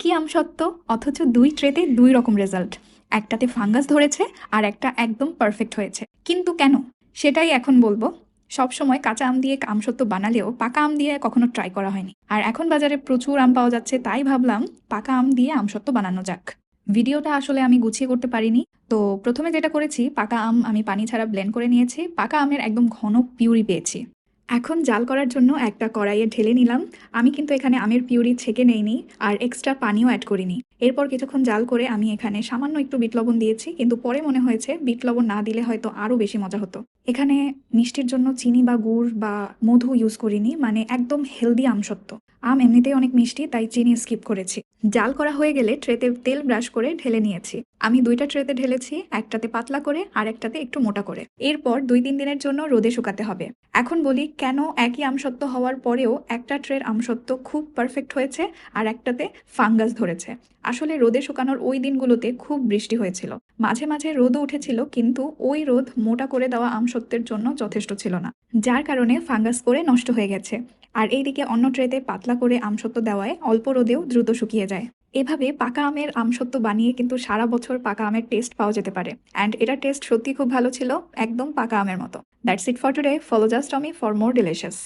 একই আমসত্ত্ব অথচ দুই ট্রেতে দুই রকম রেজাল্ট। একটাতে ফাঙ্গাস ধরেছে আর একটা একদম পারফেক্ট হয়েছে। কিন্তু কেন? সেটাই এখন বলবো। সবসময় কাঁচা আম দিয়ে আমসত্ত্ব বানালেও পাকা আম দিয়ে কখনো ট্রাই করা হয়নি, আর এখন বাজারে প্রচুর আম পাওয়া যাচ্ছে, তাই ভাবলাম পাকা আম দিয়ে আমসত্ত্ব বানানো যাক। ভিডিওটা আসলে আমি গুছিয়ে করতে পারিনি। তো প্রথমে যেটা করেছি, পাকা আম আমি পানি ছাড়া ব্লেন্ড করে নিয়েছি, পাকা আমের একদম ঘন পিউরি পেয়েছি। এখন জাল করার জন্য একটা কড়াইয়ে ঢেলে নিলাম। আমি কিন্তু এখানে আমের পিউরি ছেঁকে নেইনি, আর এক্সট্রা পানিও অ্যাড করিনি। এরপর কিছুক্ষণ জাল করে আমি এখানে সামান্য একটু বিট লবণ দিয়েছি, কিন্তু পরে মনে হয়েছে বিট লবণ না দিলে হয়তো আরও বেশি মজা হতো। এখানে মিষ্টির জন্য চিনি বা গুড় বা মধু ইউজ করিনি, মানে একদম হেলদি আমসত্ত্ব। আম এমনিতেই অনেক মিষ্টি, তাই চিনি স্কিপ করেছি। জাল করা হয়ে গেলে ট্রেতে তেল ব্রাশ করে ঢেলে নিয়েছি। আমি দুইটা ট্রেতে ঢেলেছি, একটাতে পাতলা করে আর একটাতে একটু মোটা করে। এরপর 2-3 দিনের জন্য রোদে শুকাতে হবে। এখন বলি কেন একই আমসত্ত্ব হওয়ার পরেও একটা ট্রের আমসত্ত্ব খুব পারফেক্ট হয়েছে আর একটাতে ফাঙ্গাস ধরেছে। আসলে রোদে শুকানোর ওই দিনগুলোতে খুব বৃষ্টি হয়েছিল, মাঝে মাঝে রোদও উঠেছিল, কিন্তু ওই রোদ মোটা করে দেওয়া আমসত্ত্বের জন্য যথেষ্ট ছিল না, যার কারণে ফাঙ্গাস পড়ে নষ্ট হয়ে গেছে। আর এইদিকে অন্য ট্রেতে পাতলা করে আমসত্ত্ব দেওয়ায় অল্প রোদেও দ্রুত শুকিয়ে যায়। এভাবে পাকা আমের আমসত্ত্ব বানিয়ে কিন্তু সারা বছর পাকা আমের টেস্ট পাওয়া যেতে পারে। অ্যান্ড এটার টেস্ট সত্যি খুব ভালো ছিল, একদম পাকা আমের মতো। That's it for today. Follow just Omi for more delicious.